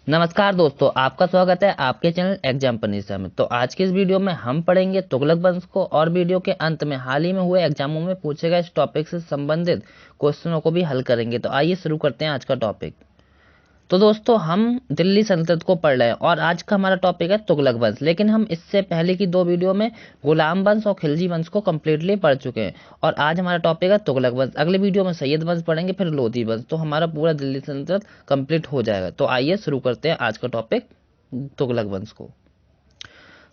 नमस्कार दोस्तों, आपका स्वागत है आपके चैनल एग्जाम पनीसा में। तो आज की इस वीडियो में हम पढ़ेंगे तुगलक वंश को और वीडियो के अंत में हाल ही में हुए एग्जामों में पूछे गए इस टॉपिक से संबंधित क्वेश्चनों को भी हल करेंगे। तो आइए शुरू करते हैं आज का टॉपिक। तो दोस्तों, हम दिल्ली सल्तनत को पढ़ रहे हैं और आज का हमारा टॉपिक है तुगलक वंश। लेकिन हम इससे पहले की दो वीडियो में गुलाम वंश और खिलजी वंश को कम्प्लीटली पढ़ चुके हैं और आज हमारा टॉपिक है तुगलक वंश। अगले वीडियो में सैयद वंश पढ़ेंगे, फिर लोधी वंश। तो हमारा पूरा दिल्ली सल्तनत कंप्लीट हो जाएगा। तो आइए शुरू करते हैं आज का टॉपिक तुगलक वंश को।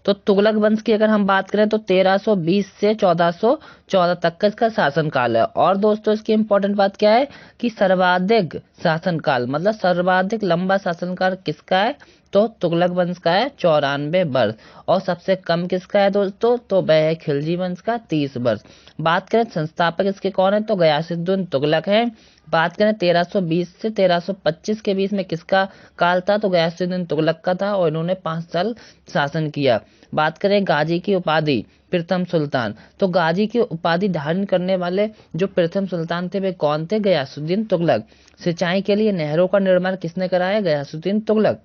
तो तुगलक वंश की अगर हम बात करें तो 1320 से 1414 तक का इसका शासनकाल है। और दोस्तों, इसकी इंपॉर्टेंट बात क्या है कि सर्वाधिक शासनकाल मतलब सर्वाधिक लंबा शासनकाल किसका है, तो तुगलक वंश का है 94 वर्ष। और सबसे कम किसका है दोस्तों, तो वह है खिलजी वंश का 30 वर्ष। बात करें संस्थापक इसके कौन है, तो गयासुद्दीन तुगलक है। बात करें 1320 से 1325 के बीच में किसका काल था, तो गयासुद्दीन तुगलक का था और इन्होंने 5 साल शासन किया। बात करें गाजी की उपाधि प्रथम सुल्तान, तो गाजी की उपाधि धारण करने वाले जो प्रथम सुल्तान थे वे कौन थे, गयासुद्दीन तुगलक। सिंचाई के लिए नहरों का निर्माण किसने कराया, गयासुद्दीन तुगलक।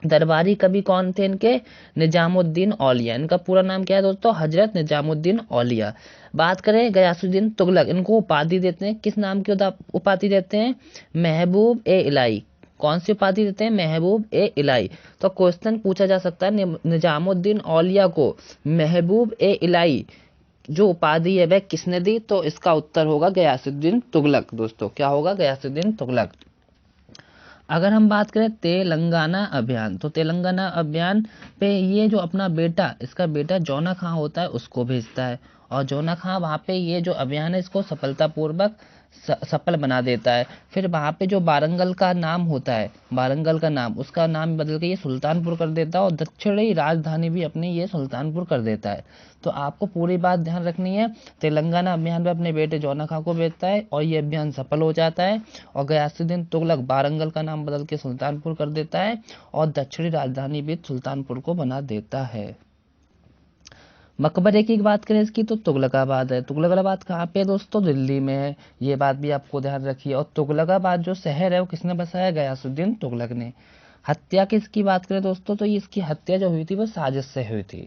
दरबारी कवि कौन थे इनके, निजामुद्दीन औलिया। इनका पूरा नाम क्या है दोस्तों, हजरत निजामुद्दीन औलिया। बात करें गयासुद्दीन तुगलक, इनको उपाधि देते हैं, किस नाम की उपाधि देते हैं, महबूब ए इलाही। कौन सी उपाधि देते हैं, महबूब ए इलाही। तो क्वेश्चन पूछा जा सकता है निजामुद्दीन औलिया को महबूब ए इलाही जो उपाधि है वह किसने दी, तो इसका उत्तर होगा गयासुद्दीन तुगलक। दोस्तों क्या होगा, गयासुद्दीन तुगलक। अगर हम बात करें तेलंगाना अभियान, तो तेलंगाना अभियान पे ये जो अपना बेटा, इसका बेटा जौना खां होता है उसको भेजता है और जौना खां वहाँ पे ये जो अभियान है इसको सफलतापूर्वक सफल बना देता है। फिर वहाँ पे जो वारंगल का नाम होता है, वारंगल का नाम, उसका नाम बदल के ये सुल्तानपुर कर देता है और दक्षिणी राजधानी भी अपनी ये सुल्तानपुर कर देता है। तो आपको पूरी बात ध्यान रखनी है। तेलंगाना अभियान में अपने बेटे जौना खां को भेजता है और ये अभियान सफल हो जाता है और गयासुद्दीन तुगलक वारंगल का नाम बदल के सुल्तानपुर कर देता है और दक्षिणी राजधानी भी सुल्तानपुर को बना देता है। मकबरे की बात करें इसकी, तो तुगलकाबाद है। तुगलकाबाद कहाँ पे है दोस्तों, दिल्ली में है। ये बात भी आपको ध्यान रखिए। और तुगलकाबाद जो शहर है वो किसने बसाया, गयासुद्दीन तुगलक ने। हत्या किसकी बात करें दोस्तों, तो इसकी हत्या जो हुई थी वो साजिश से हुई थी,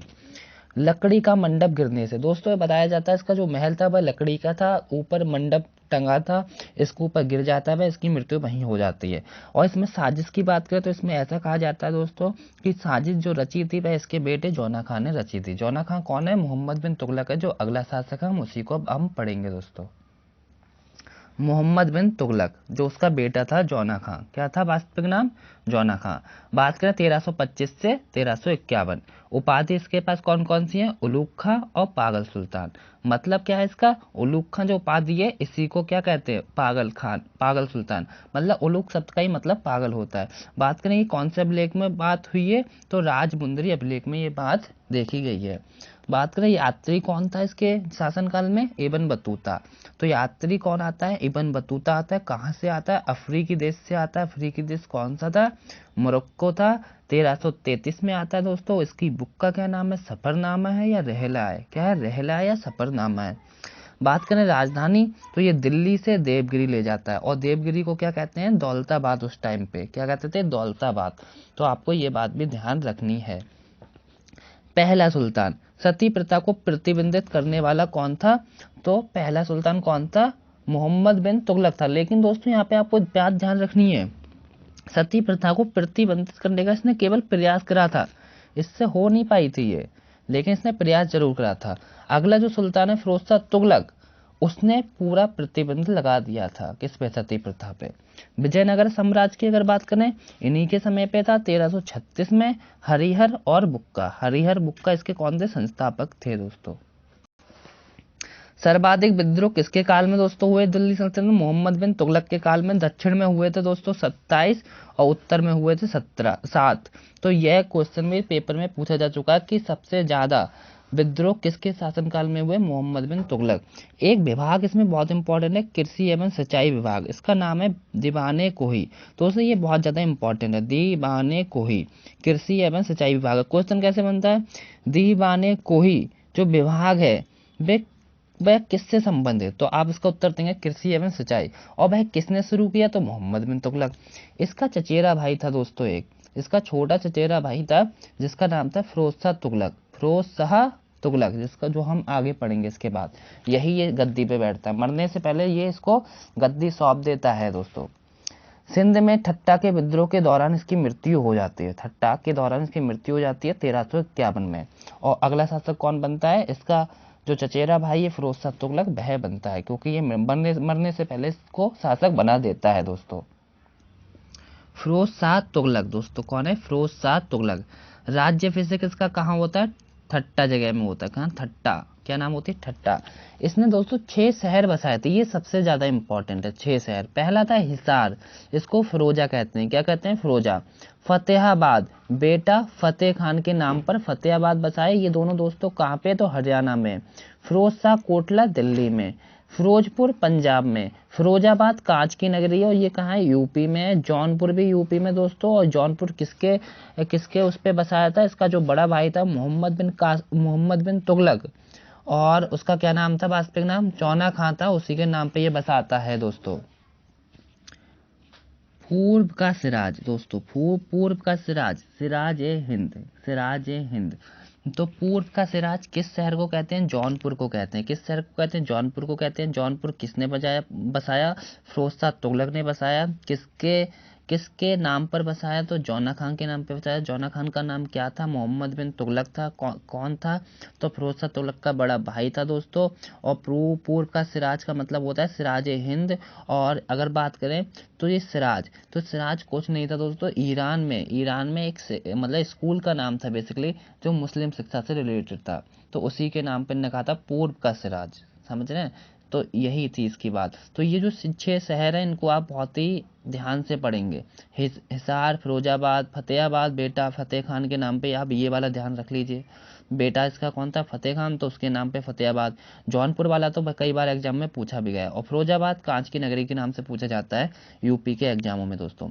लकड़ी का मंडप गिरने से। दोस्तों ये बताया जाता है इसका जो महल था वह लकड़ी का था, ऊपर मंडप टंगा था, इसके ऊपर गिर जाता है, इसकी मृत्यु वहीं हो जाती है। और इसमें साजिश की बात करें तो इसमें ऐसा कहा जाता है दोस्तों कि साजिश जो रची थी वह इसके बेटे जौना खां ने रची थी। जौना खां कौन है, मोहम्मद बिन तुगलक है जो अगला शासक है, हम उसी को अब हम पढ़ेंगे दोस्तों। मोहम्मद बिन तुगलक जो उसका बेटा था जौना खां, क्या था वास्तविक नाम, जौना खां। बात करें 1325 से 1351, उपाधि इसके पास कौन कौन सी है, उलूग खां और पागल सुल्तान। मतलब क्या है इसका, उलूग खां जो उपाधि है इसी को क्या कहते हैं, पागल खान, पागल सुल्तान। मतलब उलूग शब्द का ही मतलब पागल होता है। बात करें ये कौन से अभिलेख में बात हुई है, तो राजमुंदरी अभिलेख में ये बात देखी गई है। बात करें यात्री कौन था इसके शासनकाल में, इब्न बतूता। तो यात्री कौन आता है, इब्न बतूता आता है। कहाँ से आता है, अफ्रीकी देश से आता है। अफ्रीकी देश कौन सा था, मोरक्को था। 1333 में आता है दोस्तों। इसकी बुक का क्या नाम है, सफरनामा है या रहला है, क्या है, रहला है या सफरनामा है। बात करें राजधानी, तो ये दिल्ली से देवगिरी ले जाता है और देवगिरी को क्या कहते हैं, दौलताबाद। उस टाइम पे क्या कहते थे, दौलताबाद। तो आपको ये बात भी ध्यान रखनी है। पहला सुल्तान, सती प्रथा को प्रतिबंधित करने वाला कौन था, तो पहला सुल्तान कौन था, मोहम्मद बिन तुगलक था। लेकिन दोस्तों यहाँ पे आपको बात ध्यान रखनी है, सती प्रथा को प्रतिबंधित करने का इसने केवल प्रयास करा था, इससे हो नहीं पाई थी ये, लेकिन इसने प्रयास जरूर करा था। अगला जो सुल्तान है फिरोज शाह तुगलक, उसने पूरा प्रतिबंध लगा दिया था किस पे, सती प्रथा पे। विजयनगर साम्राज्य की अगर बात करें, इन्हीं के समय पे था 1336 में हरिहर और बुक्का। हरिहर बुक्का इसके कौन थे, संस्थापक थे दोस्तों। सर्वाधिक विद्रोह किसके काल में दोस्तों हुए दिल्ली सल्तनत में, मोहम्मद बिन तुगलक के काल में। दक्षिण में हुए थे दोस्तों 27 और उत्तर में हुए थे 7। तो यह क्वेश्चन में पेपर में पूछा जा चुका है कि सबसे ज्यादा विद्रोह किसके शासनकाल में हुए, मोहम्मद बिन तुगलक। एक विभाग इसमें बहुत इंपॉर्टेंट है, कृषि एवं सिंचाई विभाग, इसका नाम है दीवाने कोही। तो उससे ये बहुत ज्यादा इंपॉर्टेंट है, दीवाने कोही, कृषि एवं सिंचाई विभाग। क्वेश्चन कैसे बनता है, दीवाने कोही जो विभाग है वे वह किससे संबंधित, तो आप इसका उत्तर देंगे कृषि एवं सिंचाई। और वह किसने शुरू किया, तो मोहम्मद बिन तुगलक। इसका चचेरा भाई था दोस्तों एक, इसका छोटा चचेरा भाई था जिसका नाम था फिरोज शाह तुगलक, फिरोज शाह तुगलक, जिसका जो हम आगे पढ़ेंगे इसके बाद। यही ये गद्दी पे बैठता है, मरने से पहले ये इसको गद्दी सौंप देता है दोस्तों। सिंध में ठट्टा के विद्रोह के दौरान इसकी मृत्यु हो जाती है, ठट्टा के दौरान इसकी मृत्यु हो जाती है 1351 में। और अगला शासक कौन बनता है, इसका जो चचेरा भाई है फिरोज शाह तुगलक, वह बनता है, क्योंकि ये मरने से पहले इसको शासक बना देता है दोस्तों। फिरोज शाह तुगलक दोस्तों कौन है, फिरोज शाह तुगलक। राज्य फिर से किसका कहाँ होता है, ठट्टा जगह में होता है, कहाँ, ठट्टा, क्या नाम होती है, ठट्टा। इसने दोस्तों 6 शहर बसाए थे, ये सबसे ज्यादा इंपॉर्टेंट है, 6 शहर। पहला था हिसार, इसको फिरोजा कहते हैं, क्या कहते हैं, फिरोजा। फतेहाबाद, बेटा फतेह खान के नाम पर फतेहाबाद बसाए, ये दोनों दोस्तों कहाँ पे, तो हरियाणा में। फिरोज शाह कोटला दिल्ली में। फिरोजपुर पंजाब में। फिरोजाबाद कांच की नगरी है और ये कहाँ है, यूपी में है। जौनपुर भी यूपी में दोस्तों, और जौनपुर किसके किसके उस पे बसाया था, इसका जो बड़ा भाई था मोहम्मद बिन तुगलक, और उसका क्या नाम था, वास्तविक नाम चौना खां था, उसी के नाम पे ये बसाता है दोस्तों। पूर्व का सिराज दोस्तों, पूर्व का सिराज, सिराज ए हिंद, सिराज ए हिंद। तो पूर्व का सिराज किस शहर को कहते हैं, जौनपुर को कहते हैं। किस शहर को कहते हैं, जौनपुर को कहते हैं। जौनपुर किसने बसाया, फिरोज शाह तुगलक ने बसाया। किसके किसके नाम पर बसाया, तो जौना खान के नाम पे बसाया। जौना खान का नाम क्या था, मोहम्मद बिन तुगलक था। कौन था, तो फिरोज शाह तुगलक का बड़ा भाई था दोस्तों। और पूर्व का सिराज का मतलब होता है सिराज ए हिंद। और अगर बात करें तो ये सिराज कुछ नहीं था दोस्तों, ईरान में एक मतलब स्कूल का नाम था बेसिकली, जो मुस्लिम शिक्षा से रिलेटेड था, तो उसी के नाम पर लिखा था पूर्व का सिराज, समझ रहे हैं। तो यही थी इसकी बात। तो ये जो 6 शहर हैं इनको आप बहुत ही ध्यान से पढ़ेंगे, हिसार, फिरोजाबाद, फतेहाबाद, बेटा फतेह खान के नाम पे, आप ये वाला ध्यान रख लीजिए। बेटा इसका कौन था, फतेह खान, तो उसके नाम पे फतेहाबाद। जौनपुर वाला तो कई बार एग्जाम में पूछा भी गया है। और फिरोजाबाद कांच की नगरी के नाम से पूछा जाता है यूपी के एग्जामों में दोस्तों।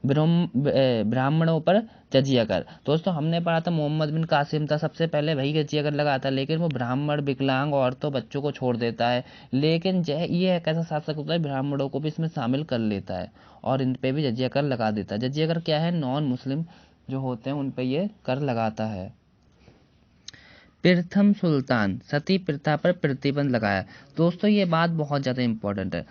ब्राह्मणों पर जजिया कर दोस्तों, हमने पढ़ा था मोहम्मद बिन कासिम था सबसे पहले, वही जजिया कर लगा था, लेकिन वो ब्राह्मण, विकलांग, औरतों, बच्चों को छोड़ देता है। लेकिन ये एक ऐसा शासक होता है ब्राह्मणों को भी इसमें शामिल कर लेता है और इन पे भी जजिया कर लगा देता है। जजिया कर क्या है, नॉन मुस्लिम जो होते हैं उन पे ये कर लगाता है। प्रथम सुल्तान सती प्रथा पर प्रतिबंध लगाया दोस्तों, ये बात बहुत ज्यादा इंपॉर्टेंट है।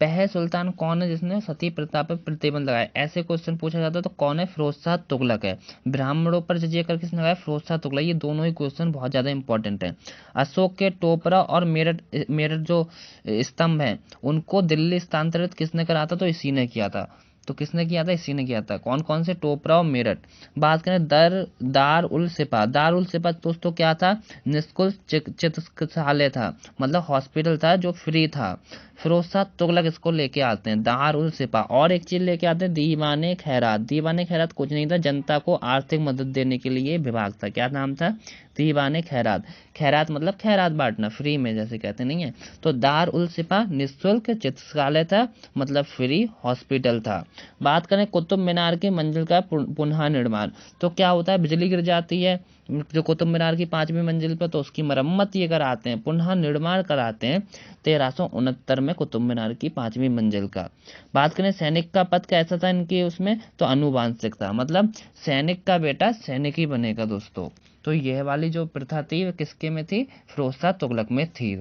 वह सुल्तान कौन है जिसने सती प्रथा पर प्रतिबंध लगाया, ऐसे क्वेश्चन पूछा जाता है तो कौन है, फिरोज शाह तुगलक है। ब्राह्मणों पर जजिया कर किसने लगाया, फिरोज शाह तुगलक। ये दोनों ही क्वेश्चन बहुत ज्यादा इंपॉर्टेंट है। अशोक के टोपरा और मेरठ जो स्तंभ है उनको दिल्ली स्थानांतरित किसने करा था, तो इसी ने किया था। तो किसने किया था, इसी ने किया था। कौन कौन से, टोपरा और मेरठ। बात करें दार उल सिपा दोस्तों क्या था, निःशुल्क चिकित्सालय था, मतलब हॉस्पिटल था जो फ्री था। फिरोज शाह तुगलक इसको लेके आते हैं, दार उल सिपा। और एक चीज लेके आते हैं, दीवाने खैरात। दीवाने खैरात कुछ नहीं था, जनता को आर्थिक मदद देने के लिए विभाग था। क्या नाम था, दीवाने खैरात। खैरात मतलब खैरात बांटना, फ्री में जैसे कहते नहीं है। तो दार उल सिपा निःशुल्क चिकित्सालय था, मतलब फ्री हॉस्पिटल था। बात करें कुतुब मीनार की मंजिल का पुनः निर्माण, तो क्या होता है, बिजली गिर जाती है जो कुतुब मीनार की 5वीं मंजिल पर, तो उसकी मरम्मत ये कराते हैं, पुनः निर्माण कराते हैं 1369 में कुतुब मीनार की 5वीं मंजिल का। बात करें सैनिक का पद कैसा था इनके उसमें, तो अनुवांशिक था, मतलब सैनिक का बेटा सैनिक ही बनेगा दोस्तों। तो यह वाली जो प्रथा थी वह किसके में थी, फिरोज शाह तुगलक में थी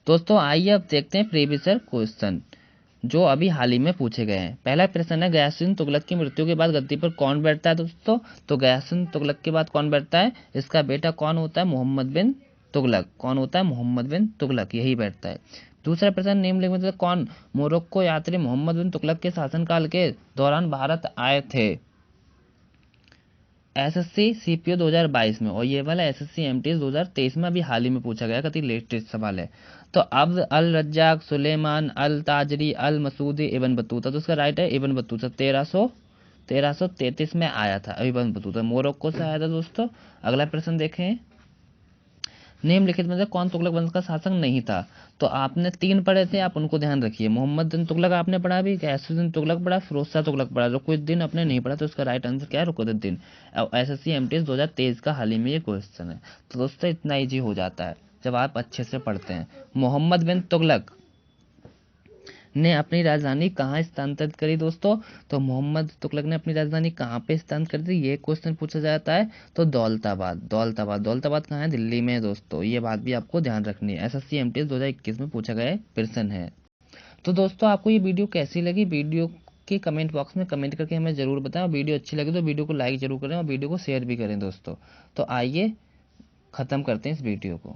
दोस्तों आइए अब देखते हैं प्रीवियस ईयर क्वेश्चन जो अभी हाल ही में पूछे गए हैं। पहला प्रश्न है, गयासुद्दीन तुगलक की मृत्यु के बाद गद्दी पर कौन बैठता है दोस्तों, तो गयासुद्दीन तुगलक के बाद कौन बैठता है, इसका बेटा कौन होता है, मोहम्मद बिन तुगलक। कौन होता है, मोहम्मद बिन तुगलक, यही बैठता है। दूसरा प्रश्न, निम्नलिखित में से कौन मोरक्को यात्री मोहम्मद बिन तुगलक के शासनकाल के दौरान भारत आए थे। एसएससी सीपीओ 2022 में, और ये वाला एसएससी एमटीएस 2023 में अभी हाल ही में पूछा गया, काफी लेटेस्ट सवाल है। तो अब्द अल रज्जाक, सुलेमान अल ताजरी, अल मसूदी, इब्न बतूता, तो उसका राइट है इब्न बतूता। 1333 में आया था इब्न बतूता, मोरक्को से आया था दोस्तों। अगला प्रश्न देखें, निम्नलिखित में से कौन तुगलक वंश का शासक नहीं था, तो आपने 3 पढ़े थे, आप उनको ध्यान रखिए। मोहम्मद बिन तुगलक आपने पढ़ा भी, गयासुद्दीन तुगलक पढ़ा, फिरोज शाह तुगलक पढ़ा। रुकनुद्दीन आपने नहीं पढ़ा, तो इसका राइट आंसर क्या है, रुकनुद्दीन। एसएससी एमटीएस 2023 का हाल ही में ये क्वेश्चन है। तो दोस्तों इतना ईजी हो जाता है। जब आप अच्छे से पढ़ते हैं। मोहम्मद बिन तुगलक ने अपनी राजधानी कहाँ स्थानांतरित करी दोस्तों? तो मोहम्मद तुगलक ने अपनी राजधानी कहाँ पे स्थानांतरित करी, ये क्वेश्चन पूछा जाता है। तो दौलताबाद। दौलताबाद कहाँ है? दिल्ली में है दोस्तों। ये बात भी आपको ध्यान रखनी है, एसएससी एमटीएस 2021 में पूछा गया प्रश्न है। तो दोस्तों आपको ये वीडियो कैसी लगी? वीडियो के कमेंट बॉक्स में कमेंट करके हमें ज़रूर बताएं, और वीडियो अच्छी लगी तो वीडियो को लाइक ज़रूर करें और वीडियो को शेयर भी करें दोस्तों। तो आइए ख़त्म करते हैं इस वीडियो को।